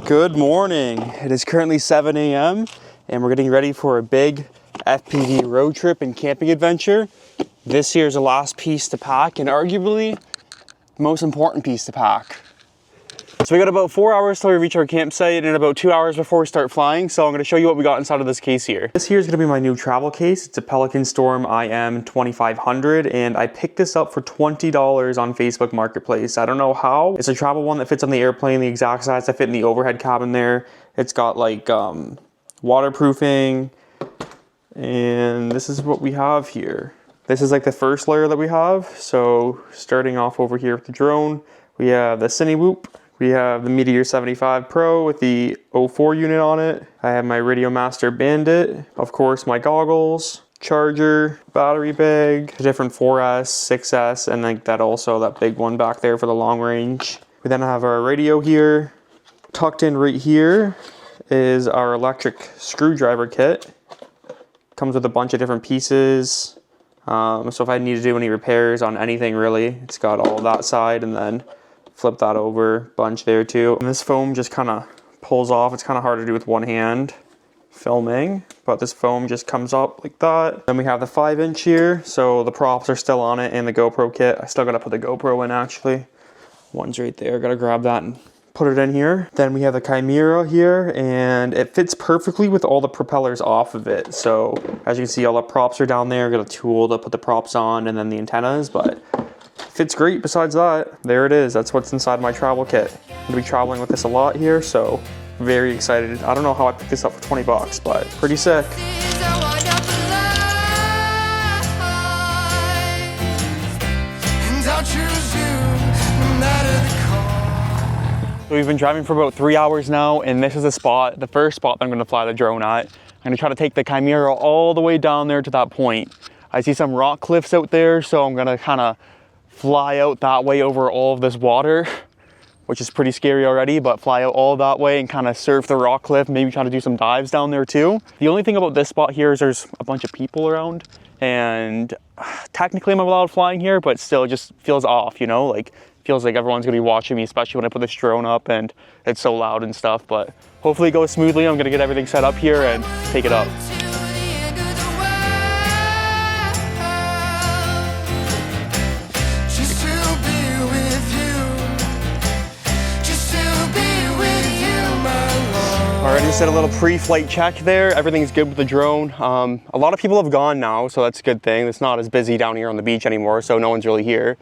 Good morning. It is currently 7 a.m. and we're getting ready for a big FPV road trip and camping adventure. This here is the last piece to pack and arguably the most important piece to pack. So we got about 4 hours till we reach our campsite and about 2 hours before we start flying. So I'm going to show you what we got inside of this case here. This here is going to be my new travel case. It's a Pelican Storm IM 2500 and I picked this up for $20 on Facebook Marketplace. I don't know how. It's a travel one that fits on the airplane, the exact size that fit in the overhead cabin there. It's got like waterproofing, and this is what we have here. This is like the first layer that we have. So starting off over here with the drone, we have the Cinelog. We have the Meteor 75 Pro with the 04 unit on it. I have my Radiomaster Bandit, of course my goggles, charger, battery bag, a different 4S, 6S, and like that also, that big one back there for the long range. We then have our radio here. Tucked in right here is our electric screwdriver kit. Comes with a bunch of different pieces. So if I need to do any repairs on anything really, it's got all that side, and then flip that over, bunch there too. And this foam just kind of pulls off. It's kind of hard to do with one hand filming, but this foam just comes up like that. Then we have the 5-inch here, so the props are still on it and the GoPro kit. I still gotta put the GoPro in actually. One's right there, gotta grab that and put it in here. Then we have the Chimera here, and it fits perfectly with all the propellers off of it. So as you can see, all the props are down there. Got a tool to put the props on and then the antennas, but fits great besides that. There it is, that's what's inside my travel kit. I'm gonna be traveling with this a lot here, so very excited. I don't know how I picked this up for 20 bucks, but pretty sick. So we've been driving for about 3 hours now, and this is the spot, the first spot that I'm gonna fly the drone at. I'm gonna try to take the Chimera all the way down there to that point. I see some rock cliffs out there, so I'm gonna kind of fly out that way over all of this water, which is pretty scary already, but fly out all that way and kind of surf the rock cliff, maybe try to do some dives down there too. The only thing about this spot here is there's a bunch of people around, and technically I'm allowed flying here, but still it just feels off, you know, like feels like everyone's gonna be watching me, especially when I put this drone up and it's so loud and stuff. But hopefully it goes smoothly. I'm gonna get everything set up here and take it up. Already just did a little pre-flight check there. Everything's good with the drone. A lot of people have gone now, so that's a good thing. It's not as busy down here on the beach anymore, so no one's really here.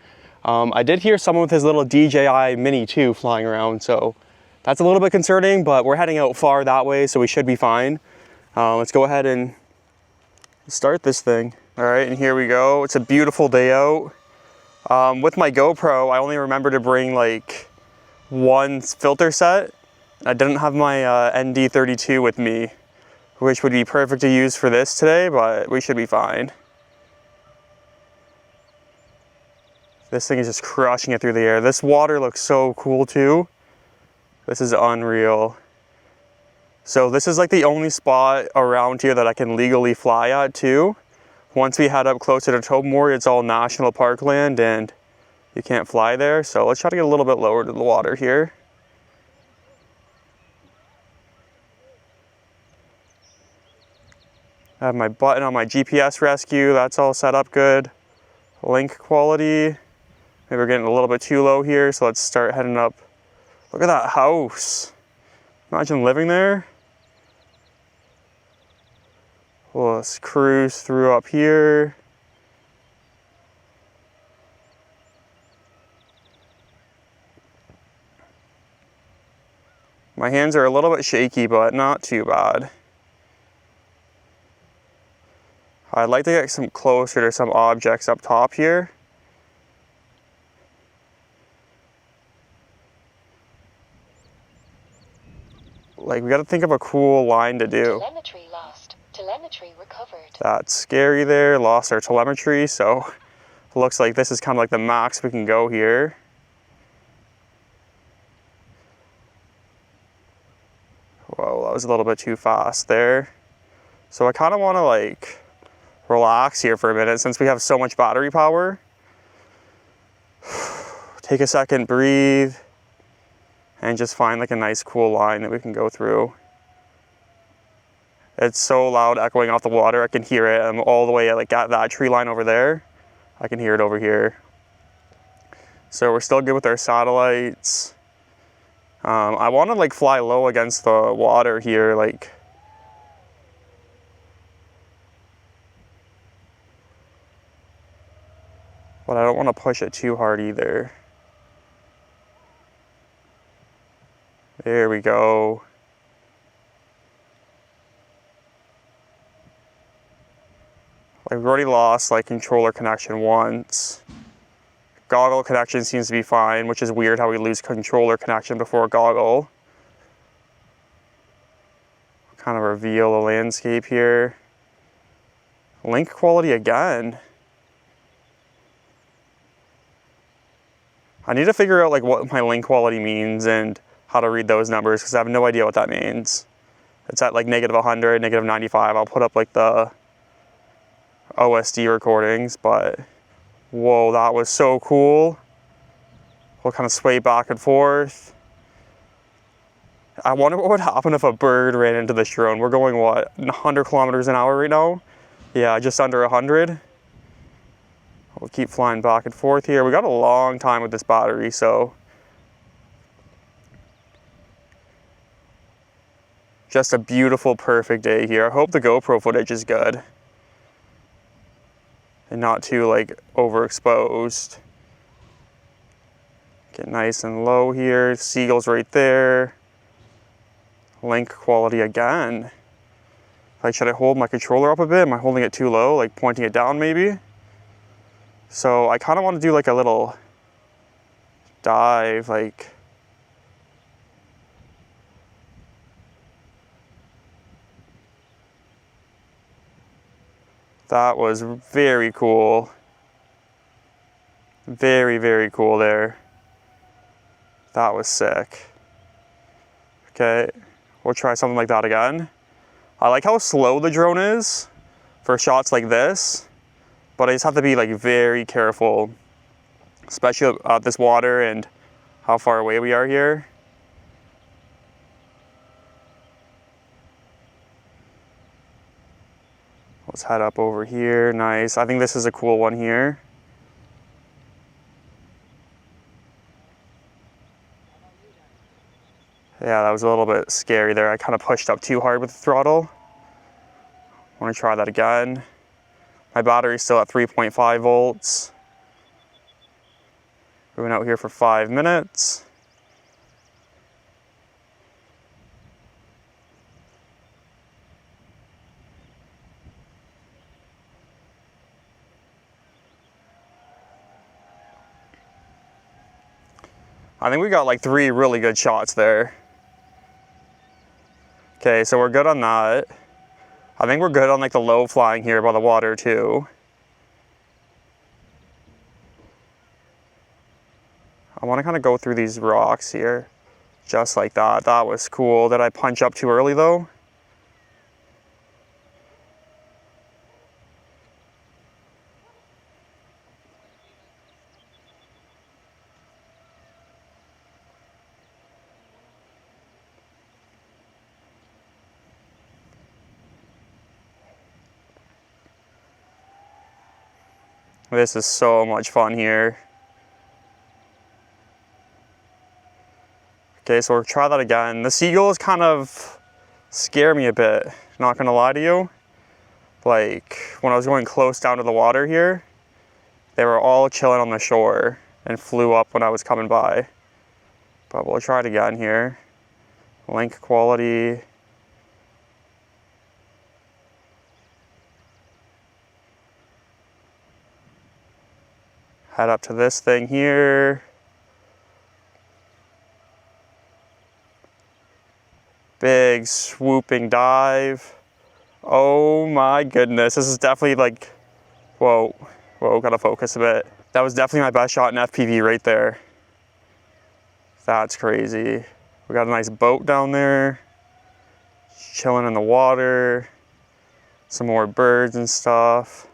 I did hear someone with his little DJI Mini too flying around, so that's a little bit concerning, but we're heading out far that way, so we should be fine. Let's go ahead and start this thing. All right, and here we go. It's a beautiful day out. With my GoPro, I only remember to bring like one filter set. I didn't have my ND32 with me, which would be perfect to use for this today, but we should be fine. This thing is just crushing it through the air. This water looks so cool too. This is unreal. So this is like the only spot around here that I can legally fly at too. Once we head up closer to Tmore, it's all national park land and you can't fly there. So let's try to get a little bit lower to the water here. I have my button on my GPS rescue. That's all set up good. Link quality. Maybe we're getting a little bit too low here, so let's start heading up. Look at that house. Imagine living there. Well, let's cruise through up here. My hands are a little bit shaky, but not too bad. I'd like to get some closer to some objects up top here. Like, we got to think of a cool line to do. Telemetry lost. Telemetry recovered. That's scary there. Lost our telemetry, so it looks like this is kind of like the max we can go here. Whoa, that was a little bit too fast there. So I kind of want to like relax here for a minute since we have so much battery power. Take a second, breathe, and just find like a nice cool line that we can go through. It's so loud echoing off the water, I can hear it. I'm all the way like at that tree line over there. I can hear it over here. So we're still good with our satellites. I want to like fly low against the water here, like. But I don't want to push it too hard either. There we go. Like, we've already lost like controller connection once. Goggle connection seems to be fine, which is weird how we lose controller connection before goggle. Kind of reveal the landscape here. Link quality again. I need to figure out like what my link quality means and how to read those numbers, because I have no idea what that means. It's at like -100, -95. I'll put up like the OSD recordings, but whoa, that was so cool. We'll kind of sway back and forth. I wonder what would happen if a bird ran into this drone. We're going, what, 100 kilometers an hour right now? Yeah, just under 100. We'll keep flying back and forth here. We got a long time with this battery, so. Just a beautiful, perfect day here. I hope the GoPro footage is good. And not too like overexposed. Get nice and low here. Seagulls right there. Link quality again. Like, should I hold my controller up a bit? Am I holding it too low? Like pointing it down maybe? So I kind of want to do like a little dive, like. That was very cool. Very, very cool there. That was sick. Okay, we'll try something like that again. I like how slow the drone is for shots like this, but I just have to be like very careful, especially at this water and how far away we are here. Let's head up over here. Nice. I think this is a cool one here. Yeah, that was a little bit scary there. I kind of pushed up too hard with the throttle. I want to try that again. My battery's still at 3.5 volts. We've been out here for 5 minutes. I think we got like 3 really good shots there. Okay, so we're good on that. I think we're good on like the low flying here by the water too. I want to kind of go through these rocks here, just like that. That was cool. Did I punch up too early though? This is so much fun here. Okay, so we'll try that again. The seagulls kind of scare me a bit, not gonna lie to you. Like, when I was going close down to the water here, they were all chilling on the shore and flew up when I was coming by. But we'll try it again here. Link quality. Head up to this thing here. Big swooping dive. Oh my goodness, this is definitely like, whoa, gotta focus a bit. That was definitely my best shot in FPV right there. That's crazy. We got a nice boat down there, chilling in the water, some more birds and stuff.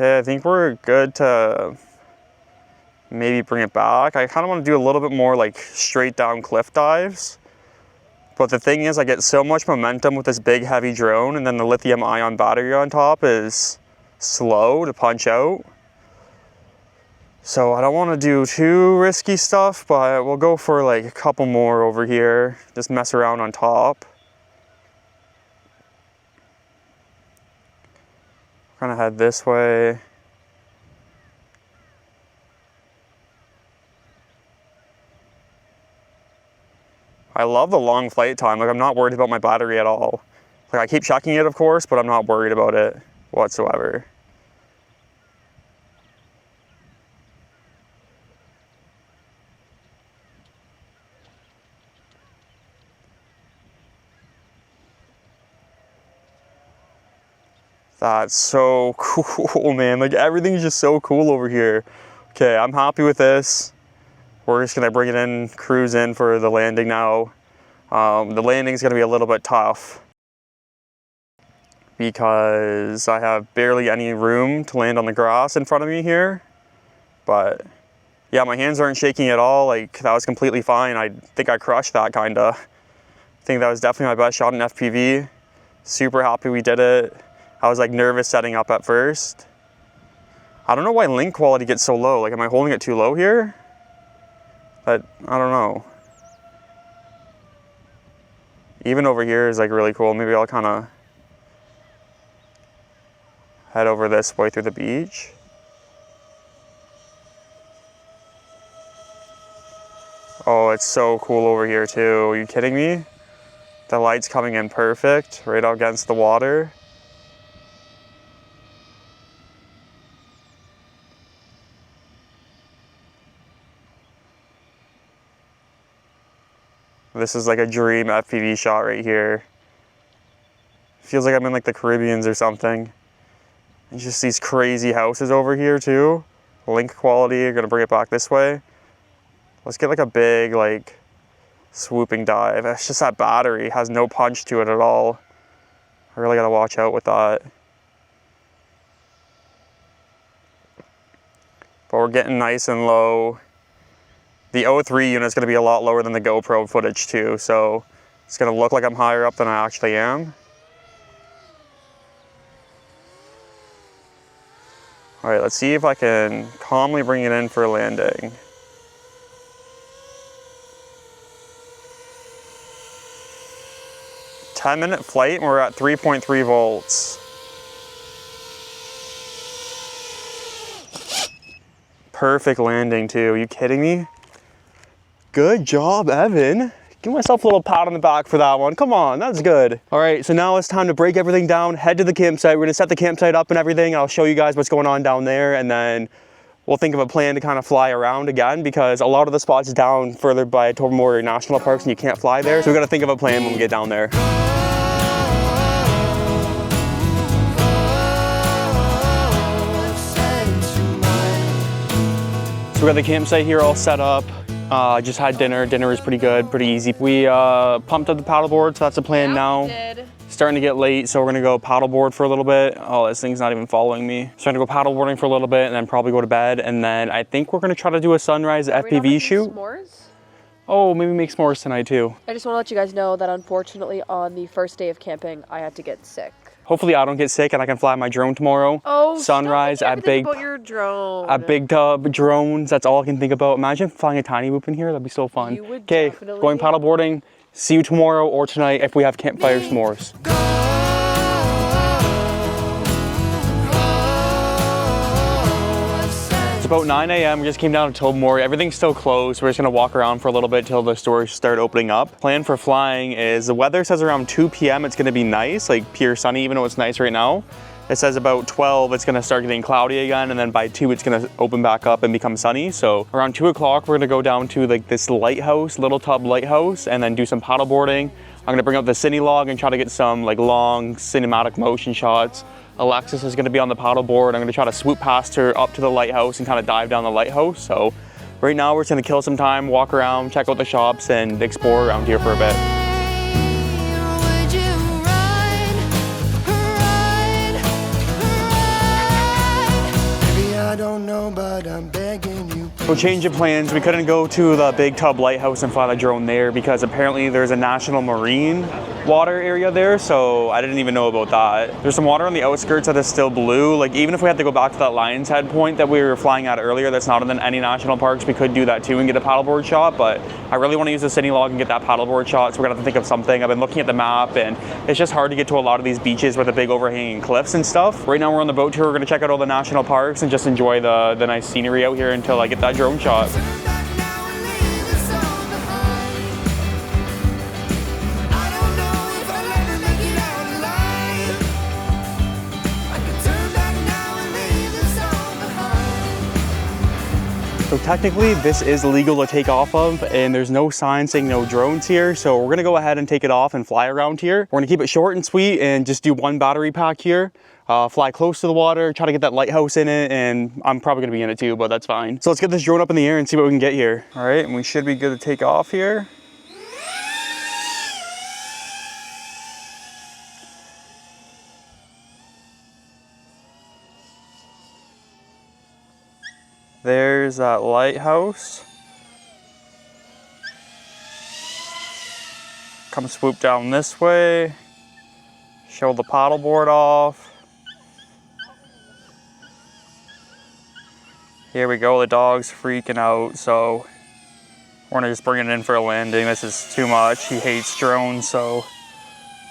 Okay, I think we're good to maybe bring it back. I kind of want to do a little bit more like straight down cliff dives. But the thing is, I get so much momentum with this big heavy drone, and then the lithium ion battery on top is slow to punch out. So I don't want to do too risky stuff, but we'll go for like a couple more over here. Just mess around on top. Kind of head this way. I love the long flight time. Like, I'm not worried about my battery at all. Like, I keep checking it, of course, but I'm not worried about it whatsoever. That's so cool, man. Like, everything's just so cool over here. Okay, I'm happy with this. We're just gonna bring it in, cruise in for the landing now. The landing's gonna be a little bit tough because I have barely any room to land on the grass in front of me here. But yeah, my hands aren't shaking at all. Like, that was completely fine. I think I crushed that kinda. I think that was definitely my best shot in FPV. Super happy we did it. I was like nervous setting up at first. I don't know why link quality gets so low. Like, am I holding it too low here? But I don't know. Even over here is like really cool. Maybe I'll kind of head over this way through the beach. Oh, it's so cool over here too. Are you kidding me? The light's coming in perfect, right against the water. This is like a dream FPV shot right here. Feels like I'm in like the Caribbeans or something. And just these crazy houses over here too. Link quality, you're gonna bring it back this way. Let's get like a big like swooping dive. It's just that battery has no punch to it at all. I really gotta watch out with that. But we're getting nice and low. The O3 unit is going to be a lot lower than the GoPro footage too, so it's going to look like I'm higher up than I actually am. All right, let's see if I can calmly bring it in for a landing. "10-minute flight and we're at 3.3 volts. Perfect landing too, are you kidding me? Good job, Evan. Give myself a little pat on the back for that one. Come on, that's good. All right, so now it's time to break everything down, head to the campsite. We're gonna set the campsite up and everything. I'll show you guys what's going on down there, and then we'll think of a plan to kind of fly around again, because a lot of the spots down further by Tmore National Parks and you can't fly there. So we gotta think of a plan when we get down there. So we got the campsite here all set up. Just had dinner. Dinner was pretty good, pretty easy. We pumped up the paddleboard, so that's the plan now. Starting to get late, so we're gonna go paddleboard for a little bit. Oh, this thing's not even following me. So I'm gonna go paddleboarding for a little bit and then probably go to bed. And then I think we're gonna try to do a sunrise FPV shoot. S'mores? Oh, maybe make s'mores tonight too. I just want to let you guys know that unfortunately on the first day of camping, I had to get sick. Hopefully I don't get sick and I can fly my drone tomorrow. Oh, sunrise at Big about your drone. At Big Tub drones. That's all I can think about. Imagine flying a tiny whoop in here. That'd be so fun. You would Okay, definitely. going paddleboarding. See you tomorrow or tonight if we have campfire s'mores. It's about 9 a.m. We just came down to Tmore. Everything's still closed. We're just gonna walk around for a little bit till the stores start opening up. Plan for flying is the weather says around 2 p.m. it's gonna be nice, like pure sunny, even though it's nice right now. It says about 12 it's gonna start getting cloudy again, and then by 2 it's gonna open back up and become sunny. So around 2 o'clock we're gonna go down to like this lighthouse, Little Tub Lighthouse, and then do some paddleboarding. I'm gonna bring up the Cinelog and try to get some like long cinematic motion shots. Alexis is gonna be on the paddleboard. I'm gonna try to swoop past her up to the lighthouse and kind of dive down the lighthouse. So right now we're just gonna kill some time, walk around, check out the shops, and explore around here for a bit. I don't know, but I'm begging you. So change of plans, we couldn't go to the Big Tub Lighthouse and fly the drone there because apparently there's a national marine water area there, so I didn't even know about that. There's some water on the outskirts that is still blue. Like even if we had to go back to that Lion's Head point that we were flying at earlier, that's not in any national parks, we could do that too and get a paddleboard shot, but I really want to use the Cinelog and get that paddleboard shot, so we're gonna have to think of something. I've been looking at the map and it's just hard to get to a lot of these beaches with the big overhanging cliffs and stuff. Right now we're on the boat tour, we're gonna check out all the national parks and just enjoy the nice scenery out here until I get that drone shot. So technically this is legal to take off of and there's no sign saying no drones here. So we're gonna go ahead and take it off and fly around here. We're gonna keep it short and sweet and just do one battery pack here. Fly close to the water, try to get that lighthouse in it, and I'm probably gonna be in it too, but that's fine. So let's get this drone up in the air and see what we can get here. All right, and we should be good to take off here. There's that lighthouse. Come swoop down this way. Show the paddleboard off. Here we go, the dog's freaking out, so we're gonna just bring it in for a landing. This is too much. He hates drones, so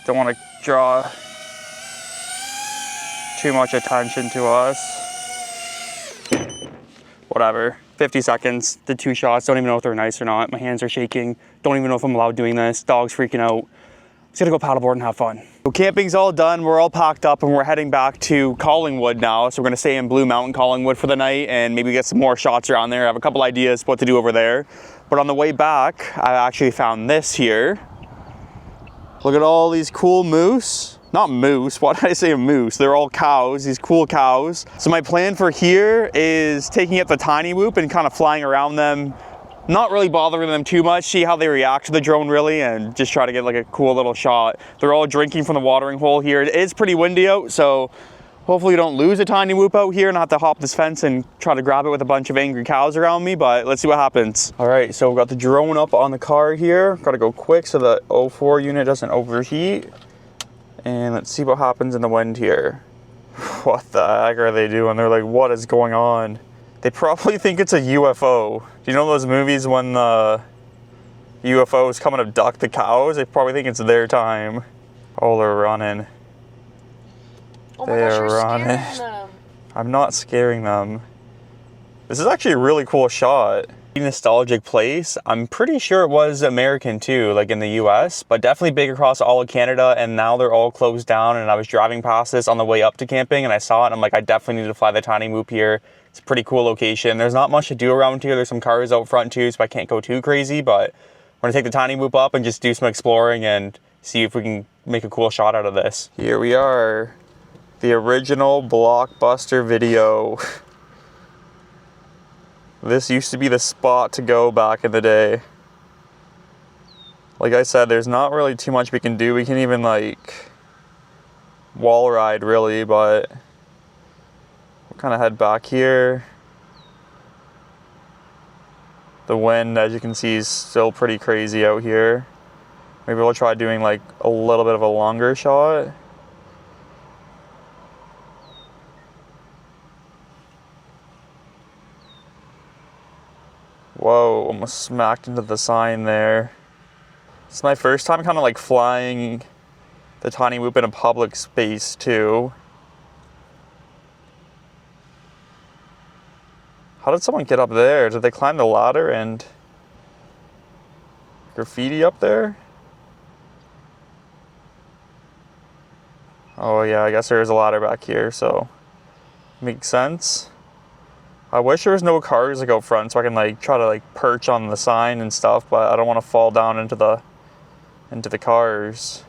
don't want to draw too much attention to us. Whatever, 50 seconds, did 2 shots, don't even know if they're nice or not. My hands are shaking, don't even know if I'm allowed doing this. Dog's freaking out. Just gonna go paddleboard and have fun. So camping's all done, we're all packed up and we're heading back to Collingwood now. So we're gonna stay in Blue Mountain, Collingwood for the night and maybe get some more shots around there. I have a couple ideas what to do over there. But on the way back, I actually found this here. Look at all these cool moose. Not moose, why did I say a moose? They're all cows, these cool cows. So my plan for here is taking up the tiny whoop and kind of flying around them, not really bothering them too much, see how they react to the drone really, and just try to get like a cool little shot. They're all drinking from the watering hole here. It is pretty windy out, so hopefully we don't lose a tiny whoop out here and have to hop this fence and try to grab it with a bunch of angry cows around me, but let's see what happens. All right, so we've got the drone up on the car here. Gotta go quick so the 04 unit doesn't overheat. And let's see what happens in the wind here. What the heck are they doing? They're like, what is going on? They probably think it's a UFO. Do you know those movies when the UFOs come and abduct the cows? They probably think it's their time. Oh, they're running. Oh my gosh, you're running. scaring them. I'm not scaring them. This is actually a really cool shot. Nostalgic place. I'm pretty sure it was American too, like in the US, but definitely big across all of Canada, and now they're all closed down. And I was driving past this on the way up to camping and I saw it and I'm like, I definitely need to fly the tiny whoop here. It's a pretty cool location. There's not much to do around here. There's some cars out front too, so I can't go too crazy, but we're gonna take the tiny whoop up and just do some exploring and see if we can make a cool shot out of this. Here we are, the original Blockbuster video. This used to be the spot to go back in the day. Like I said, there's not really too much we can do. We can even like wall ride really, but we'll kind of head back here. The wind, as you can see, is still pretty crazy out here. Maybe we'll try doing like a little bit of a longer shot. Whoa, almost smacked into the sign there. It's my first time kind of like flying the tiny whoop in a public space too. How did someone get up there? Did they climb the ladder and graffiti up there? Oh yeah, I guess there is a ladder back here, so makes sense. I wish there was no cars like out front so I can like try to like perch on the sign and stuff, but I don't want to fall down into the cars.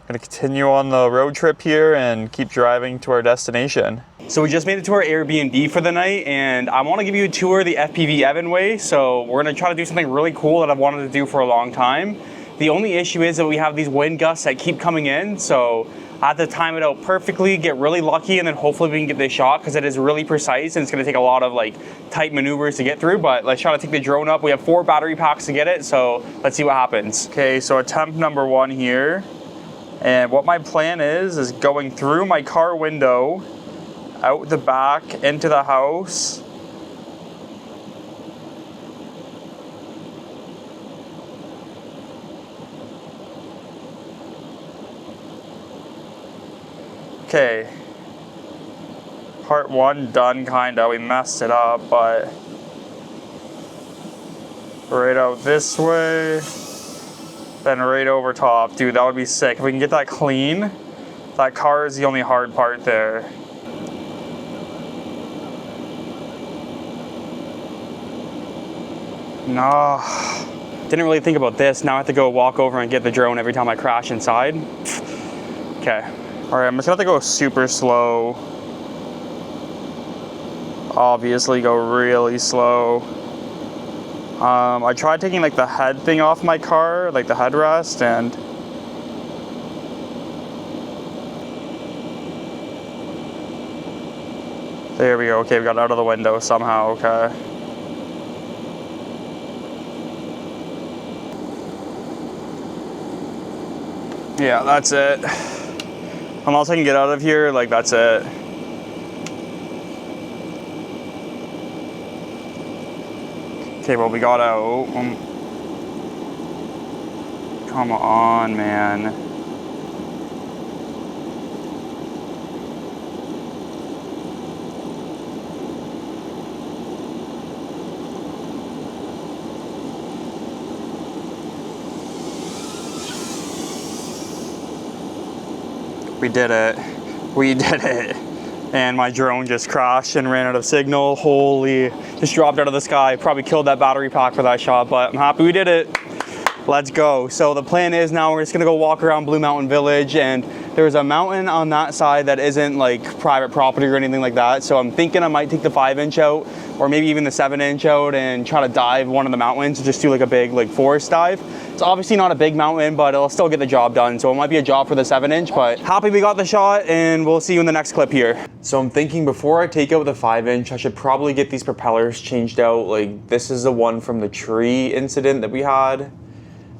I'm gonna continue on the road trip here and keep driving to our destination. So we just made it to our Airbnb for the night and I want to give you a tour of the FPV Evan Way. So we're gonna try to do something really cool that I've wanted to do for a long time. The only issue is that we have these wind gusts that keep coming in, so I have to time it out perfectly, get really lucky, and then hopefully we can get this shot because it is really precise and it's going to take a lot of like tight maneuvers to get through. But let's try to take the drone up. We have 4 battery packs to get it, so let's see what happens. Okay, so attempt number 1 here. And what my plan is going through my car window, out the back, into the house. Okay. Part 1 done, kinda. We messed it up, but right out this way. Then right over top. Dude, that would be sick. If we can get that clean, that car is the only hard part there. No. Didn't really think about this. Now I have to go walk over and get the drone every time I crash inside. Okay. Alright, I'm just gonna have to go super slow. Obviously go really slow. I tried taking like the head thing off my car, like the headrest, and there we go. Okay, we got out of the window somehow, okay. Yeah, that's it. Unless I can get out of here, like that's it. Okay, well, we got out. Come on, man. We did it. We did it. And my drone just crashed and ran out of signal. Holy, just dropped out of the sky. Probably killed that battery pack for that shot, but I'm happy we did it. Let's go. So the plan is now we're just gonna go walk around Blue Mountain Village, and there's a mountain on that side that isn't like private property or anything like that. So I'm thinking I might take the 5-inch out, or maybe even the 7-inch out, and try to dive one of the mountains and just do like a big like forest dive. It's obviously not a big mountain, but it'll still get the job done. So it might be a job for the 7-inch, but happy we got the shot, and we'll see you in the next clip here. So I'm thinking before I take out the 5-inch, I should probably get these propellers changed out. Like this is the one from the tree incident that we had.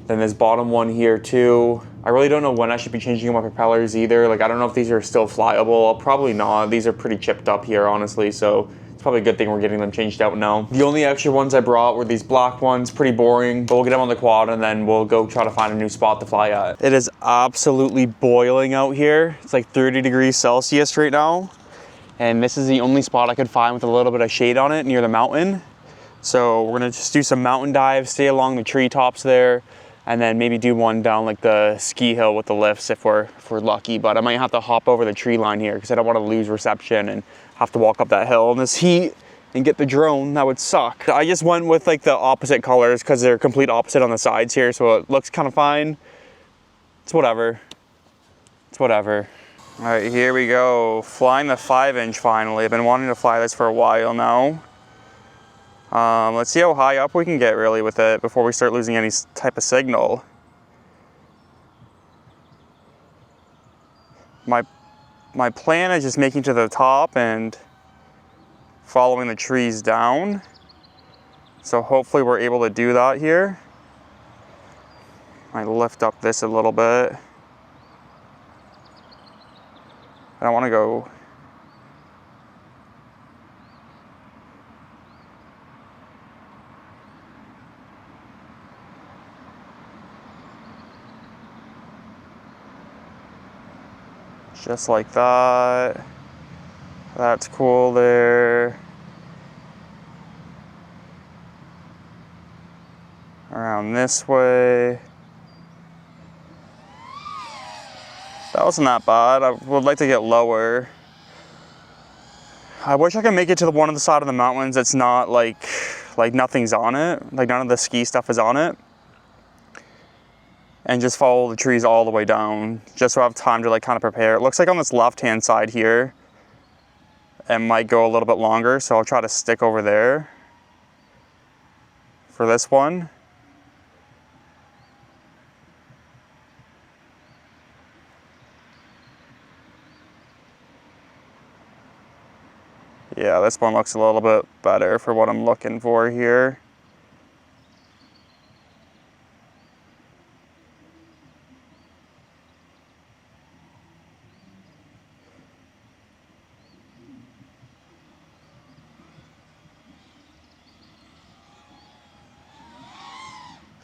Then this bottom one here too. I really don't know when I should be changing my propellers either. Like I don't know if these are still flyable. Probably not. These are pretty chipped up here, honestly. So it's probably a good thing we're getting them changed out now. The only extra ones I brought were these black ones, pretty boring, but we'll get them on the quad and then we'll go try to find a new spot to fly at. It is absolutely boiling out here. It's like 30 degrees Celsius right now. And this is the only spot I could find with a little bit of shade on it near the mountain. So we're gonna just do some mountain dives, stay along the treetops there, and then maybe do one down like the ski hill with the lifts if we're lucky. But I might have to hop over the tree line here because I don't want to lose reception and have to walk up that hill in this heat and get the drone. That would suck. I just went with like the opposite colors because they're complete opposite on the sides here, so it looks kind of fine. It's whatever. It's whatever. All right, here we go. Flying the 5-inch finally. I've been wanting to fly this for a while now. Let's see how high up we can get really with it before we start losing any type of signal. My plan is just making to the top and following the trees down. So hopefully we're able to do that here. I lift up this a little bit. I don't want to go just like that. That's cool there. Around this way. That wasn't that bad. I would like to get lower. I wish I could make it to the one on the side of the mountains that's not like nothing's on it. Like none of the ski stuff is on it. And just follow the trees all the way down, just so I have time to like kind of prepare. It looks like on this left-hand side here, it might go a little bit longer, so I'll try to stick over there for this one. Yeah, this one looks a little bit better for what I'm looking for here.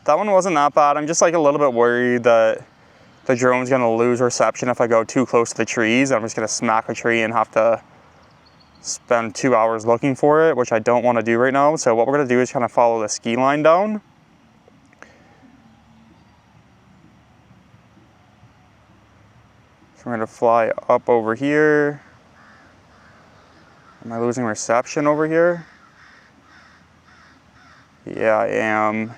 That one wasn't that bad. I'm just like a little bit worried that the drone's gonna lose reception if I go too close to the trees. I'm just gonna smack a tree and have to spend 2 hours looking for it, which I don't wanna do right now. So what we're gonna do is kind of follow the ski line down. So we're gonna fly up over here. Am I losing reception over here? Yeah, I am.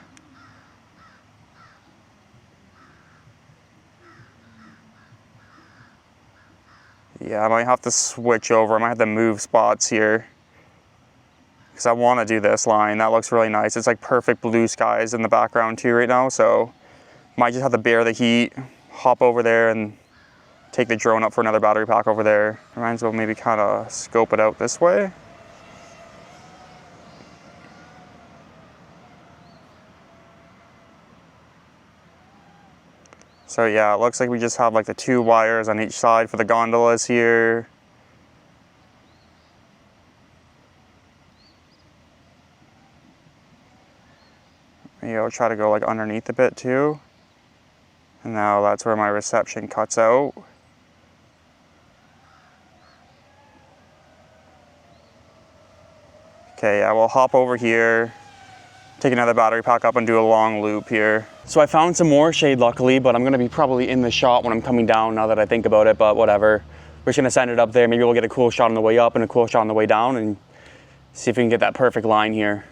Yeah, I might have to switch over. I might have to move spots here because I want to do this line. That looks really nice. It's like perfect blue skies in the background too right now. So might just have to bear the heat, hop over there and take the drone up for another battery pack over there. Might as well maybe kind of scope it out this way. So yeah, it looks like we just have like the 2 wires on each side for the gondolas here. Maybe I'll try to go like underneath a bit too. And now that's where my reception cuts out. Okay, yeah, we'll hop over here, take another battery pack up and do a long loop here. So I found some more shade luckily, but I'm gonna be probably in the shot when I'm coming down now that I think about it, but whatever. We're just gonna send it up there. Maybe we'll get a cool shot on the way up and a cool shot on the way down and see if we can get that perfect line here.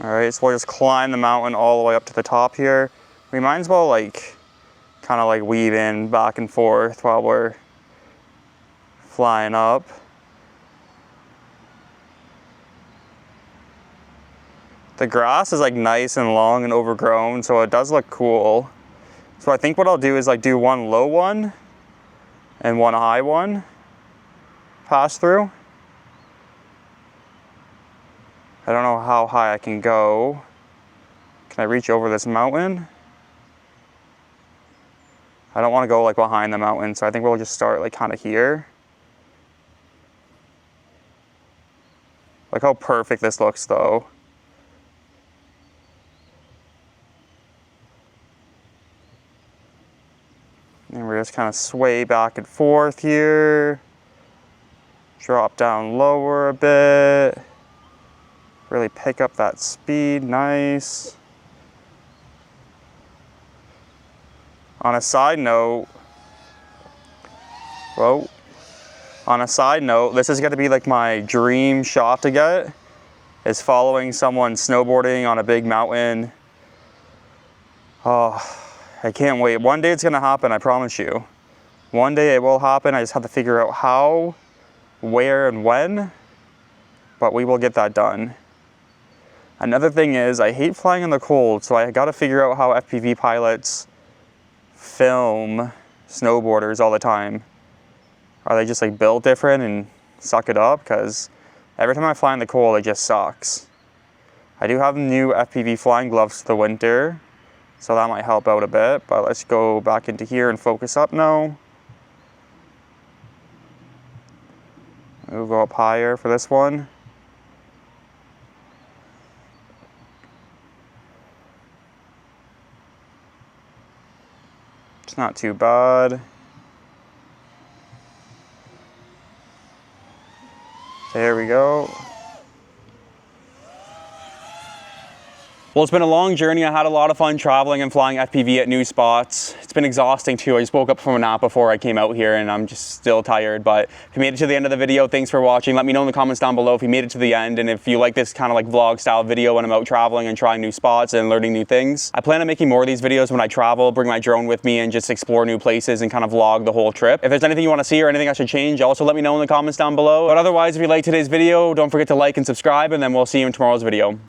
All right, so we'll just climb the mountain all the way up to the top here. We might as well like, kind of like weave in back and forth while we're flying up. The grass is like nice and long and overgrown, so it does look cool. So I think what I'll do is like do one low one and one high one pass through. I don't know how high I can go. Can I reach over this mountain? I don't want to go like behind the mountain, so I think we'll just start like kind of here. Look how perfect this looks though. And we're just kind of sway back and forth here. Drop down lower a bit. Really pick up that speed, nice. On a side note, this is gonna be like my dream shot to get, is following someone snowboarding on a big mountain. Oh, I can't wait. One day it's gonna happen, I promise you. One day it will happen, I just have to figure out how, where, and when, but we will get that done. Another thing is, I hate flying in the cold, so I gotta figure out how FPV pilots film snowboarders all the time. Are they just like built different and suck it up? Because every time I fly in the cold, it just sucks. I do have new FPV flying gloves for the winter, so that might help out a bit, but let's go back into here and focus up now. We'll go up higher for this one. It's not too bad. There we go. Well, it's been a long journey. I had a lot of fun traveling and flying FPV at new spots. It's been exhausting too. I just woke up from a nap before I came out here and I'm just still tired. But if you made it to the end of the video, thanks for watching. Let me know in the comments down below if you made it to the end and if you like this kind of like vlog style video when I'm out traveling and trying new spots and learning new things. I plan on making more of these videos when I travel, bring my drone with me and just explore new places and kind of vlog the whole trip. If there's anything you want to see or anything I should change, also let me know in the comments down below. But otherwise, if you liked today's video, don't forget to like and subscribe and then we'll see you in tomorrow's video.